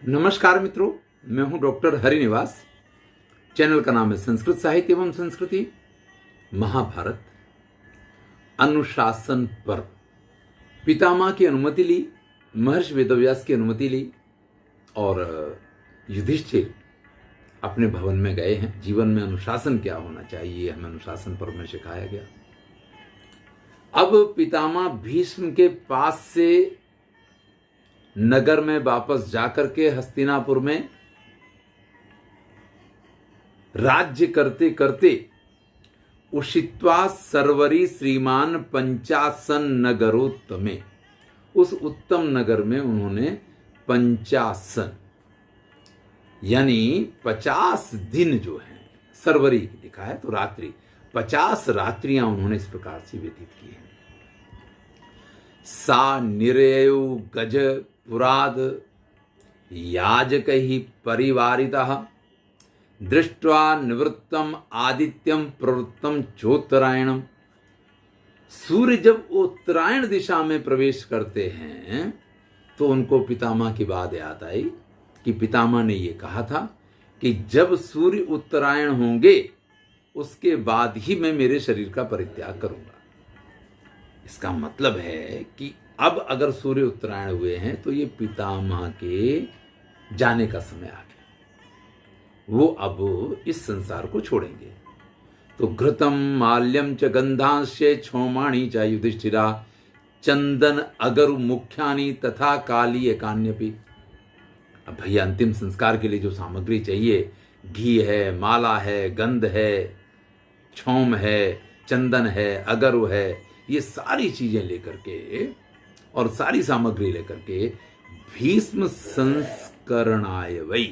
नमस्कार मित्रों, मैं हूं डॉक्टर हरिनिवास। चैनल का नाम है संस्कृत साहित्य एवं संस्कृति। महाभारत अनुशासन पर्व। पितामह की अनुमति ली, महर्षि वेदव्यास की अनुमति ली और युधिष्ठिर अपने भवन में गए हैं। जीवन में अनुशासन क्या होना चाहिए हमें अनुशासन पर्व में सिखाया गया। अब पितामह भीष्म के पास से नगर में वापस जाकर के हस्तिनापुर में राज्य करते करते उषित्वा सर्वरी श्रीमान पंचासन नगरोत्तमे, उस उत्तम नगर में उन्होंने पंचासन यानी 50 दिन जो है, सर्वरी लिखा है तो रात्रि, 50 रात्रियां उन्होंने इस प्रकार से व्यतीत की हैं। सा निरयु गज पुराद याजक ही परिवारितः दृष्ट्वा निवृत्तम आदित्यम प्रवृत्तम चोत्तरायणम। सूर्य जब उत्तरायण दिशा में प्रवेश करते हैं तो उनको पितामह की बात याद आई कि पितामह ने ये कहा था कि जब सूर्य उत्तरायण होंगे उसके बाद ही मैं मेरे शरीर का परित्याग करूंगा। इसका मतलब है कि अब अगर सूर्य उत्तरायण हुए हैं तो ये पितामह के जाने का समय आ गया। वो अब इस संसार को छोड़ेंगे। तो घृतम माल्यम च गंधांश्य क्षौमाणी च युधिष्ठिरा चंदन अगरु मुख्यानी तथा काली एकान्यपि। अब भैया अंतिम संस्कार के लिए जो सामग्री चाहिए, घी है, माला है, गंध है, क्षौम है, चंदन है, अगरु है, ये सारी चीजें लेकर के और सारी सामग्री लेकर के भीष्म संस्करणाय वै,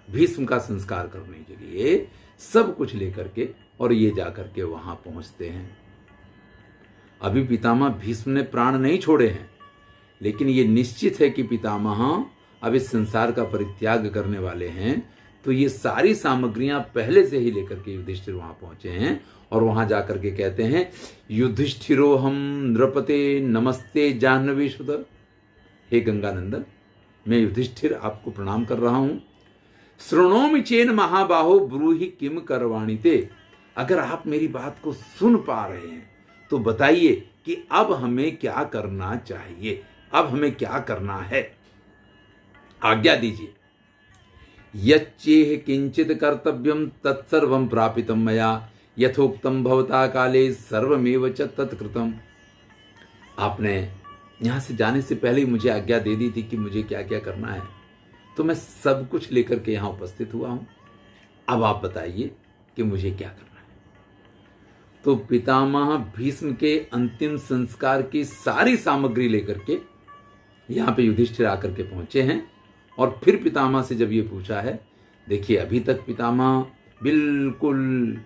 भीष्म का संस्कार करने के लिए सब कुछ लेकर के और ये जाकर के वहां पहुंचते हैं। अभी पितामह भीष्म ने प्राण नहीं छोड़े हैं, लेकिन ये निश्चित है कि पितामह अब इस संसार का परित्याग करने वाले हैं। तो ये सारी सामग्रियां पहले से ही लेकर के युधिष्ठिर वहां पहुंचे हैं और वहां जाकर के कहते हैं, युधिष्ठिरो हम नृपते नमस्ते जाह्नवी सुत। हे गंगानंदन, मैं युधिष्ठिर आपको प्रणाम कर रहा हूं। श्रृणोमि चेन महाबाहो ब्रूहि किम करवाणी ते। अगर आप मेरी बात को सुन पा रहे हैं तो बताइए कि अब हमें क्या करना चाहिए, अब हमें क्या करना है, आज्ञा दीजिए। यच्चेह किंचित कर्तव्यम तत्सर्वं प्रापितम मया यथोक्तम भवता काले सर्वमेव च तत्कृतम। आपने यहां से जाने से पहले ही मुझे आज्ञा दे दी थी कि मुझे क्या क्या करना है, तो मैं सब कुछ लेकर के यहां उपस्थित हुआ हूं। अब आप बताइए कि मुझे क्या करना है। तो पितामह भीष्म के अंतिम संस्कार की सारी सामग्री लेकर के यहां पे युधिष्ठिर आकर के पहुंचे हैं और फिर पितामह से जब ये पूछा है, देखिए अभी तक पितामह बिल्कुल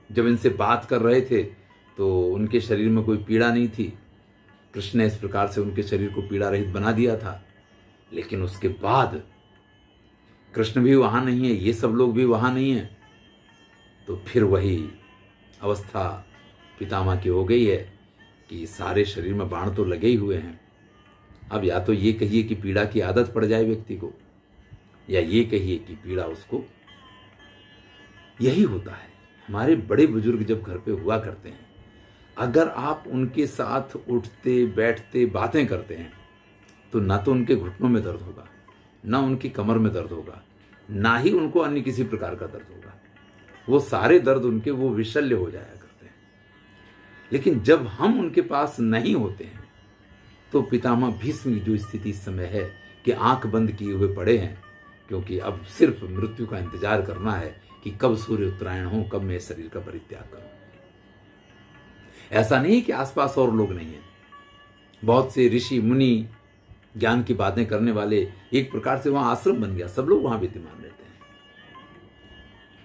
जब इनसे बात कर रहे थे तो उनके शरीर में कोई पीड़ा नहीं थी। कृष्ण ने इस प्रकार से उनके शरीर को पीड़ा रहित बना दिया था। लेकिन उसके बाद कृष्ण भी वहां नहीं है, ये सब लोग भी वहां नहीं है, तो फिर वही अवस्था पितामह की हो गई है कि सारे शरीर में बाण तो लगे ही हुए हैं। अब या तो ये कहिए कि पीड़ा की आदत पड़ जाए व्यक्ति को, या ये कहिए कि पीड़ा उसको। यही होता है, हमारे बड़े बुजुर्ग जब घर पे हुआ करते हैं, अगर आप उनके साथ उठते बैठते बातें करते हैं तो ना तो उनके घुटनों में दर्द होगा, ना उनकी कमर में दर्द होगा, ना ही उनको अन्य किसी प्रकार का दर्द होगा। वो सारे दर्द उनके वो विशल्य हो जाया करते हैं। लेकिन जब हम उनके पास नहीं होते हैं तो पितामह भीष्म की जो स्थिति इस समय है कि आंख बंद किए हुए पड़े हैं, क्योंकि अब सिर्फ मृत्यु का इंतजार करना है कि कब सूर्य उत्तरायण हो, कब मैं शरीर का परित्याग करूं। ऐसा नहीं कि आसपास और लोग नहीं है, बहुत से ऋषि मुनि ज्ञान की बातें करने वाले, एक प्रकार से वहां आश्रम बन गया, सब लोग वहां विद्यमान रहते हैं।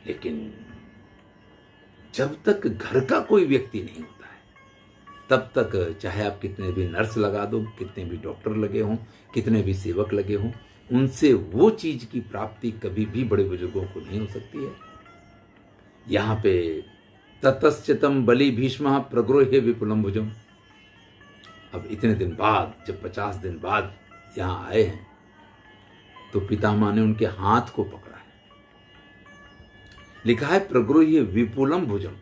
लेकिन जब तक घर का कोई व्यक्ति नहीं होता है तब तक चाहे आप कितने भी नर्स लगा दो, कितने भी डॉक्टर लगे हों, कितने भी सेवक लगे हों, उनसे वो चीज की प्राप्ति कभी भी बड़े बुजुर्गों को नहीं हो सकती है। यहां पे ततश्चितम बलि भीष्म प्रगृह्य विपुलम भुजम। अब इतने दिन बाद, जब 50 दिन बाद यहाँ आए हैं, तो पितामह ने उनके हाथ को पकड़ा है। लिखा है प्रगृह्य विपुलम भुजम,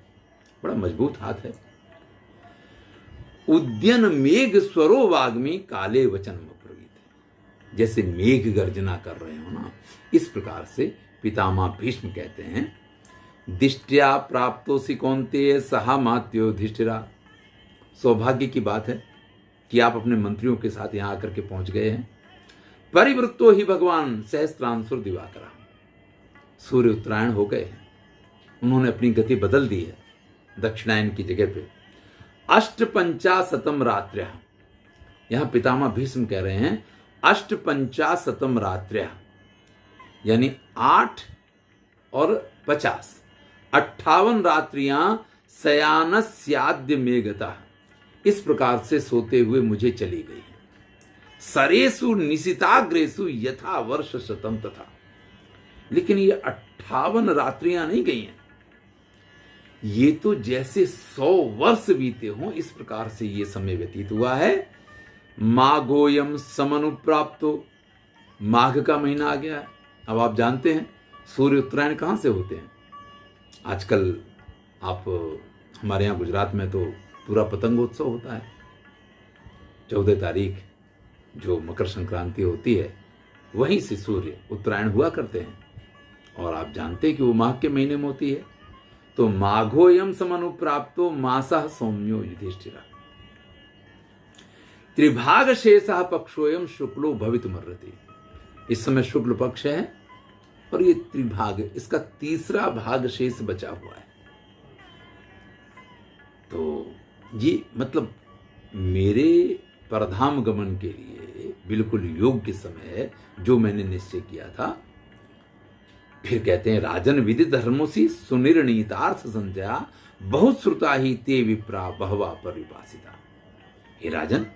बड़ा मजबूत हाथ है। उद्यन मेघ स्वरो वाग्मी काले वचन प्रवीत, जैसे मेघ गर्जना कर रहे हो ना, इस प्रकार से पितामह भीष्म कहते हैं, दिष्ट्या प्राप्तोसि कौन्तेय सहा मात्यो युधिष्ठिरा। सौभाग्य की बात है कि आप अपने मंत्रियों के साथ यहां आकर के पहुंच गए हैं। परिवृत्तो ही भगवान सहस्त्रांशुर दिवाकरा, सूर्य उत्तरायण हो गए हैं, उन्होंने अपनी गति बदल दी है दक्षिणायन की जगह पे। अष्टपंचाशतम रात्र्य, यहां पितामह भीष्म कह रहे हैं अष्टपंचाशतम रात्र्य, यानी 8 और 50, 58 रात्रियां शयानस्याद्य मेघता, इस प्रकार से सोते हुए मुझे चली गई। सरेसु निशिताग्रेसु यथा वर्ष शतम तथा, लेकिन ये 58 रात्रियां नहीं गई हैं, ये तो जैसे 100 वर्ष बीते हों इस प्रकार से ये समय व्यतीत हुआ है। माघोयम समनुप्राप्तो, माघ का महीना आ गया है। अब आप जानते हैं सूर्य उत्तरायण कहां से होते हैं। आजकल आप हमारे यहाँ गुजरात में तो पूरा पतंगोत्सव होता है। 14 तारीख जो मकर संक्रांति होती है वहीं से सूर्य उत्तरायण हुआ करते हैं, और आप जानते हैं कि वो माघ के महीने में होती है। तो माघोयम समनुप्राप्तो मासः सौम्यो युधिष्ठिरा, त्रिभाग शेषः पक्षोयम शुक्लो भवितुमर्हति। इस समय शुक्ल पक्ष है और ये त्रिभाग, इसका तीसरा भाग शेष बचा हुआ है। तो ये मतलब मेरे परधाम गमन के लिए बिल्कुल योग्य समय है जो मैंने निश्चय किया था। फिर कहते हैं राजन विधि धर्मोसी सुनिर्णीतार्थ संध्या बहुत श्रुता ही ते विप्रा बहवा परिभाषिता। हे राजन,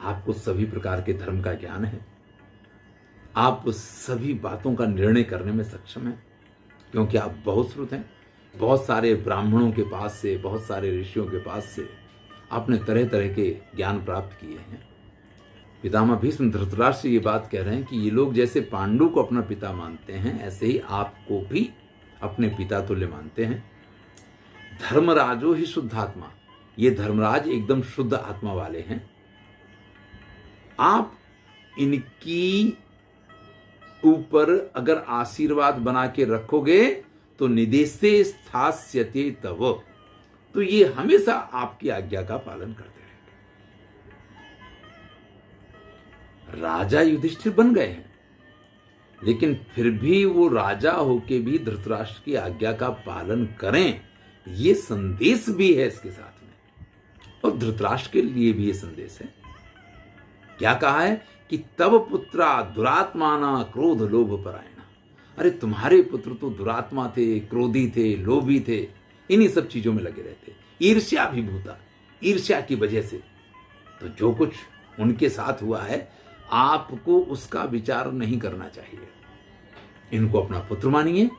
आपको सभी प्रकार के धर्म का ज्ञान है, आप सभी बातों का निर्णय करने में सक्षम हैं, क्योंकि आप बहुत श्रुत हैं। बहुत सारे ब्राह्मणों के पास से, बहुत सारे ऋषियों के पास से आपने तरह तरह के ज्ञान प्राप्त किए हैं। पितामह भीष्म धृतराष्ट्र से ये बात कह रहे हैं कि ये लोग जैसे पांडु को अपना पिता मानते हैं, ऐसे ही आपको भी अपने पिता तुल्य मानते हैं। धर्मराजो ही शुद्धात्मा, ये धर्मराज एकदम शुद्ध आत्मा वाले हैं। आप इनकी ऊपर अगर आशीर्वाद बना के रखोगे तो निदेशे स्थास्यते तव, तो ये हमेशा आपकी आज्ञा का पालन करते रहेंगे। राजा युधिष्ठिर बन गए हैं, लेकिन फिर भी वो राजा होके भी धृतराष्ट्र की आज्ञा का पालन करें, ये संदेश भी है इसके साथ में। और धृतराष्ट्र के लिए भी ये संदेश है। क्या कहा है कि तव पुत्रा दुरात्माना क्रोध लोभ परायणा। अरे तुम्हारे पुत्र तो दुरात्मा थे, क्रोधी थे, लोभी थे, इन्हीं सब चीजों में लगे रहते, ईर्ष्या अभिभूता, ईर्ष्या की वजह से। तो जो कुछ उनके साथ हुआ है आपको उसका विचार नहीं करना चाहिए। इनको अपना पुत्र मानिए,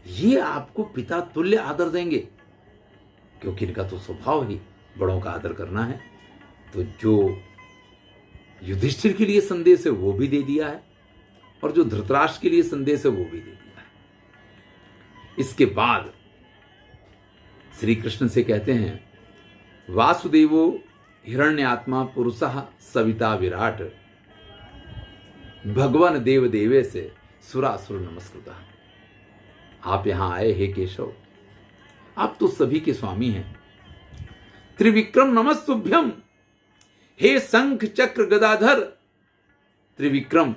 ये आपको पिता तुल्य आदर देंगे, क्योंकि इनका तो स्वभाव ही बड़ों का आदर करना है। तो जो युधिष्ठिर के लिए संदेश है वो भी दे दिया है, और जो धृतराष्ट्र के लिए संदेश है वो भी दे दिया है। इसके बाद श्री कृष्ण से कहते हैं वासुदेवो हिरण्यात्मा पुरुषः सविता विराट भगवान देव देवे से सुरासुर नमस्कृता। आप यहां आए हे केशव, आप तो सभी के स्वामी हैं। त्रिविक्रम नमस्तुभ्यम, हे शंख चक्र गदाधर त्रिविक्रम,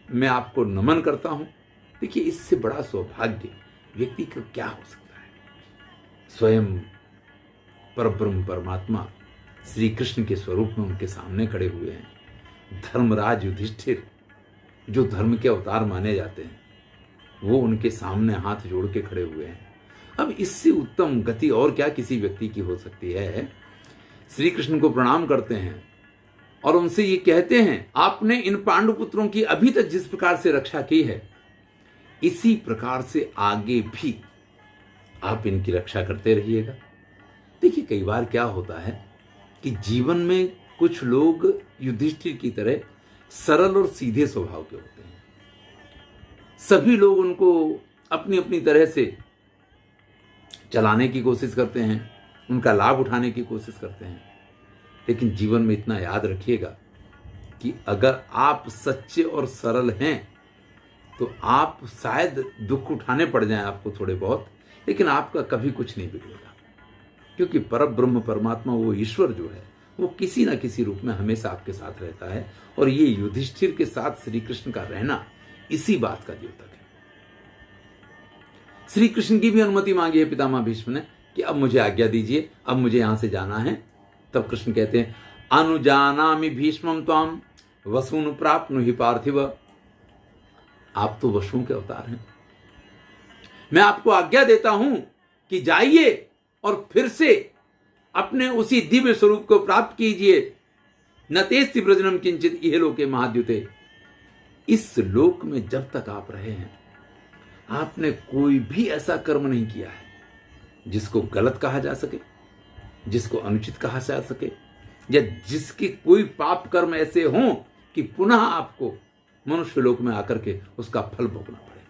मैं आपको नमन करता हूं। देखिए, इससे बड़ा सौभाग्य व्यक्ति को क्या हो सकता है। स्वयं परब्रह्म परमात्मा श्री कृष्ण के स्वरूप में उनके सामने खड़े हुए हैं। धर्मराज युधिष्ठिर जो धर्म के अवतार माने जाते हैं, वो उनके सामने हाथ जोड़ के खड़े हुए हैं। अब इससे उत्तम गति और क्या किसी व्यक्ति की हो सकती है। श्री कृष्ण को प्रणाम करते हैं और उनसे ये कहते हैं आपने इन पांडुपुत्रों की अभी तक जिस प्रकार से रक्षा की है, इसी प्रकार से आगे भी आप इनकी रक्षा करते रहिएगा। देखिए, कई बार क्या होता है कि जीवन में कुछ लोग युधिष्ठिर की तरह सरल और सीधे स्वभाव के होते हैं। सभी लोग उनको अपनी अपनी तरह से चलाने की कोशिश करते हैं, उनका लाभ उठाने की कोशिश करते हैं। लेकिन जीवन में इतना याद रखिएगा कि अगर आप सच्चे और सरल हैं तो आप शायद दुख उठाने पड़ जाएं आपको थोड़े बहुत, लेकिन आपका कभी कुछ नहीं बिगड़ेगा, क्योंकि परब्रह्म परमात्मा, वो ईश्वर जो है, वो किसी ना किसी रूप में हमेशा आपके साथ रहता है। और ये युधिष्ठिर के साथ श्री कृष्ण का रहना इसी बात का द्योतक है। श्री कृष्ण की भी अनुमति मांगी है पितामह भीष्म ने कि अब मुझे आज्ञा दीजिए, अब मुझे यहां से जाना है। तब कृष्ण कहते हैं, अनुजानामि भीष्मं त्वाम वसून प्राप्नुहि पार्थिव। आप तो वसुओं के अवतार हैं, मैं आपको आज्ञा देता हूं कि जाइए और फिर से अपने उसी दिव्य स्वरूप को प्राप्त कीजिए। न तेस्ति व्रजनम किंचित इह लोके महाद्युते। इस लोक में जब तक आप रहे हैं, आपने कोई भी ऐसा कर्म नहीं किया है जिसको गलत कहा जा सके, जिसको अनुचित कहा जा सके, या जिसके कोई पाप कर्म ऐसे हों कि पुनः आपको मनुष्य लोक में आकर के उसका फल भोगना पड़े।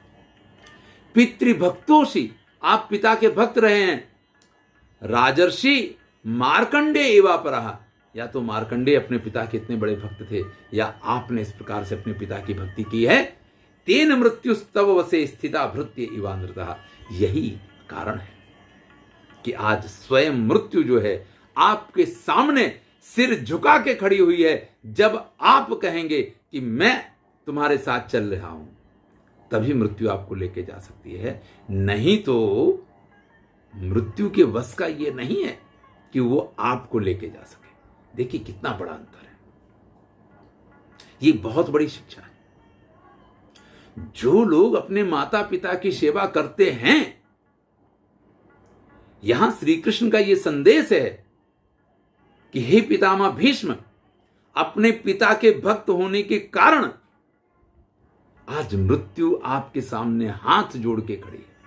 पितृभक्तोषि, आप पिता के भक्त रहे हैं। राजर्षि मार्कंडे एवापरः, या तो मार्कंडे अपने पिता के इतने बड़े भक्त थे, या आपने इस प्रकार से अपने पिता की भक्ति की है। तेन मृत्युस्तव वसे स्थिता भृत्य इवानृतः। यही कारण है कि आज स्वयं मृत्यु जो है आपके सामने सिर झुका के खड़ी हुई है। जब आप कहेंगे कि मैं तुम्हारे साथ चल रहा हूं, तभी मृत्यु आपको लेके जा सकती है, नहीं तो मृत्यु के वश का यह नहीं है कि वो आपको लेके जा सके। देखिए कितना बड़ा अंतर है, ये बहुत बड़ी शिक्षा है। जो लोग अपने माता पिता की सेवा करते हैं, यहां श्री कृष्ण का यह संदेश है कि हे पितामह भीष्म, अपने पिता के भक्त होने के कारण आज मृत्यु आपके सामने हाथ जोड़ के खड़ी है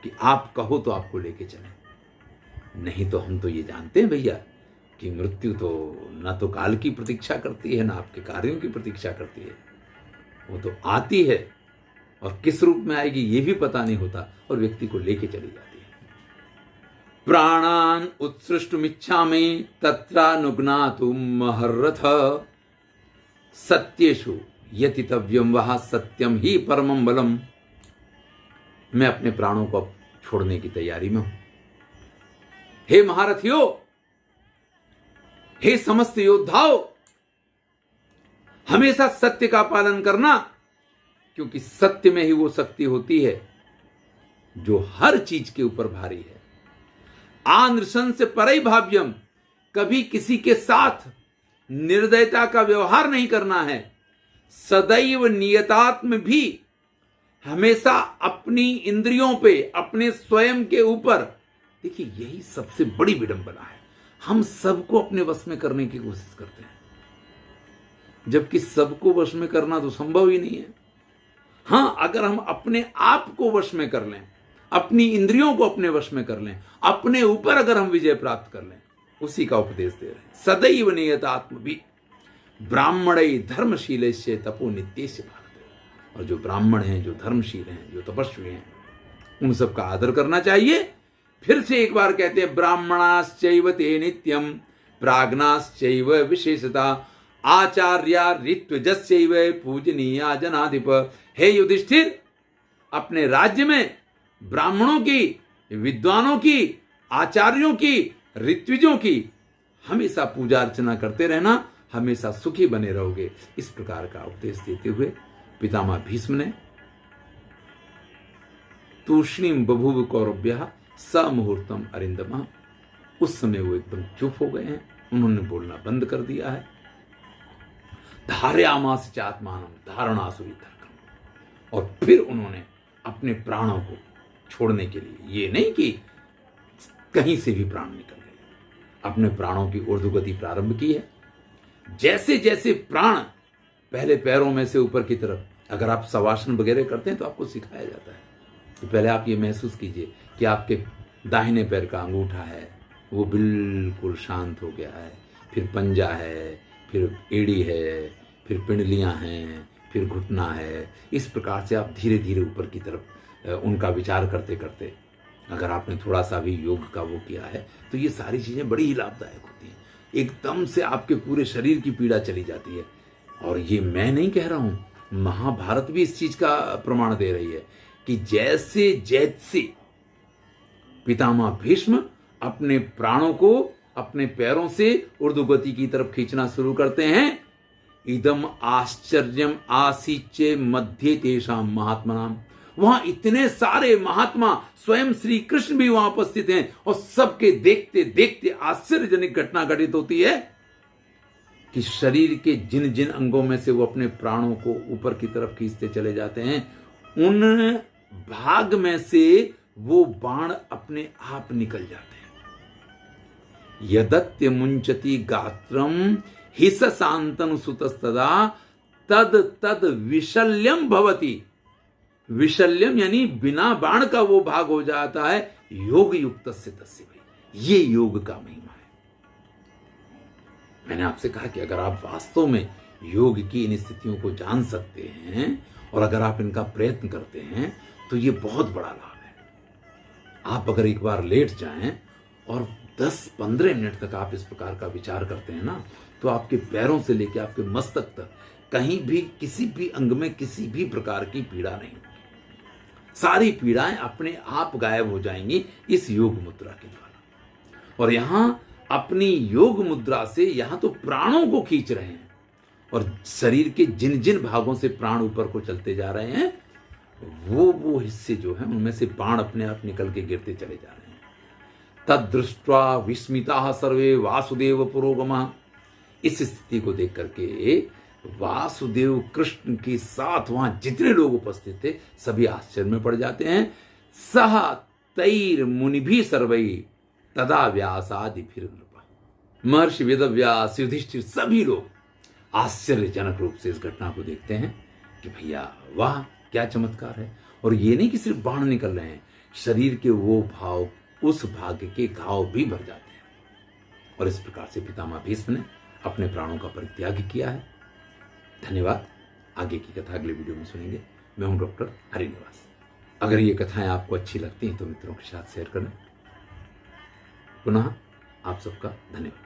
कि आप कहो तो आपको लेके चले। नहीं तो हम तो ये जानते हैं भैया कि मृत्यु तो ना तो काल की प्रतीक्षा करती है, ना आपके कार्यों की प्रतीक्षा करती है। वो तो आती है और किस रूप में आएगी ये भी पता नहीं होता, और व्यक्ति को लेके चली जाती है। प्राणान उत्सृष्टुमिच्छामि तत्रानुज्ञातुं महर्रथ। सत्येषु यतितव्यम वह सत्यम ही परमं बलम। मैं अपने प्राणों को अब छोड़ने की तैयारी में हूं। हे महारथियों, हे समस्त योद्धाओं, हमेशा सत्य का पालन करना, क्योंकि सत्य में ही वो शक्ति होती है जो हर चीज के ऊपर भारी है। आनृशन से परई भाव्यम, कभी किसी के साथ निर्दयता का व्यवहार नहीं करना है। सदैव नियतात्म भी, हमेशा अपनी इंद्रियों पे, अपने स्वयं के ऊपर। देखिए यही सबसे बड़ी विडंबना है, हम सबको अपने वश में करने की कोशिश करते हैं, जबकि सबको वश में करना तो संभव ही नहीं है। हां, अगर हम अपने आप को वश में कर लें, अपनी इंद्रियों को अपने वश में कर लें, अपने ऊपर अगर हम विजय प्राप्त कर लें, उसी का उपदेश दे रहे हैं। सदैव नियतात्म भी ब्राह्मणै धर्मशीलेश्य तपो नित्यस्य भारत। और जो ब्राह्मण हैं, जो धर्मशील हैं, जो तपस्वी हैं, उन सबका आदर करना चाहिए। फिर से एक बार कहते हैं, ब्राह्मणाश्चैव ते नित्यम प्राज्ञाश्चैव विशेषता आचार्या ऋत्विजस्यैव पूजनीया जनाधिप। हे युधिष्ठिर, अपने राज्य में ब्राह्मणों की, विद्वानों की, आचार्यों की, ऋत्विजों की हमेशा पूजा अर्चना करते रहना, हमेशा सुखी बने रहोगे। इस प्रकार का उपदेश देते हुए पितामह भीष्म ने तूष्णीम बभूव कौरव्यः स मुहूर्तम अरिंदम। उस समय वो एकदम चुप हो गए हैं, उन्होंने बोलना बंद कर दिया है। धारयामास चात्मानम धारणासुरी तर्कम। और फिर उन्होंने अपने प्राणों को छोड़ने के लिए, ये नहीं कि कहीं से भी प्राण निकल गए, अपने प्राणों की ऊर्ध्वगति प्रारंभ की है। जैसे जैसे प्राण पहले पैरों में से ऊपर की तरफ, अगर आप शवासन वगैरह करते हैं तो आपको सिखाया जाता है कि पहले आप ये महसूस कीजिए कि आपके दाहिने पैर का अंगूठा है वो बिल्कुल शांत हो गया है, फिर पंजा है, फिर एड़ी है, फिर पिंडलियां हैं, फिर घुटना है। इस प्रकार से आप धीरे धीरे ऊपर की तरफ उनका विचार करते करते, अगर आपने थोड़ा सा भी योग का वो किया है तो ये सारी चीज़ें बड़ी ही लाभदायक होती हैं। एकदम से आपके पूरे शरीर की पीड़ा चली जाती है। और ये मैं नहीं कह रहा हूँ, महाभारत भी इस चीज़ का प्रमाण दे रही है कि जैसे जैसे पितामह भीष्म अपने प्राणों को अपने पैरों से ऊर्ध्वगति की तरफ खींचना शुरू करते हैं, इदम आश्चर्यम आसीच्य मध्य तेषाम महात्मनाम, वहां इतने सारे महात्मा स्वयं श्री कृष्ण भी वहां उपस्थित हैं और सबके देखते देखते आश्चर्यजनक घटना घटित होती है कि शरीर के जिन जिन अंगों में से वो अपने प्राणों को ऊपर की तरफ खींचते चले जाते हैं, उन भाग में से वो बाण अपने आप निकल जाते हैं। यदत्य मुंचति गात्रम हिस शांतनु सुतस्तदा तद तद विशल्यम भवति। विशल्यम यानी बिना बाण का वो भाग हो जाता है योग युक्त से तस्य भाई। ये योग का महिमा है। मैंने आपसे कहा कि अगर आप वास्तव में योग की इन स्थितियों को जान सकते हैं और अगर आप इनका प्रयत्न करते हैं तो ये बहुत बड़ा लाभ है। आप अगर एक बार लेट जाएं और 10-15 मिनट तक आप इस प्रकार का विचार करते हैं ना, तो आपके पैरों से लेकर आपके मस्तक तक कहीं भी किसी भी अंग में किसी भी प्रकार की पीड़ा नहीं होगी। सारी पीड़ाएं अपने आप गायब हो जाएंगी इस योग मुद्रा के द्वारा। और यहां अपनी योग मुद्रा से यहां तो प्राणों को खींच रहे हैं और शरीर के जिन जिन भागों से प्राण ऊपर को चलते जा रहे हैं वो हिस्से जो हैं उनमें से बाण अपने आप निकल के गिरते चले जा रहे हैं। तद दृष्ट्वा विस्मिता सर्वे वासुदेव पुरोगमा। इस स्थिति को देख करके वासुदेव कृष्ण के साथ वहां जितने लोग उपस्थित थे सभी आश्चर्य में पड़ जाते हैं। सह तैर मुनि भी सर्वई तदा व्यासादि फिर नृपा। महर्षि वेदव्यास युधिष्ठिर सभी लोग आश्चर्यजनक रूप से इस घटना को देखते हैं कि भैया वाह क्या चमत्कार है। और ये नहीं कि सिर्फ बाण निकल रहे हैं, शरीर के वो भाव उस भाग्य के घाव भी भर जाते हैं। और इस प्रकार से पितामह भीष्म ने अपने प्राणों का परित्याग किया है। धन्यवाद। आगे की कथा अगले वीडियो में सुनेंगे। मैं हूं डॉक्टर हरिनिवास। अगर ये कथाएं आपको अच्छी लगती हैं तो मित्रों के साथ शेयर करें। पुनः आप सबका धन्यवाद।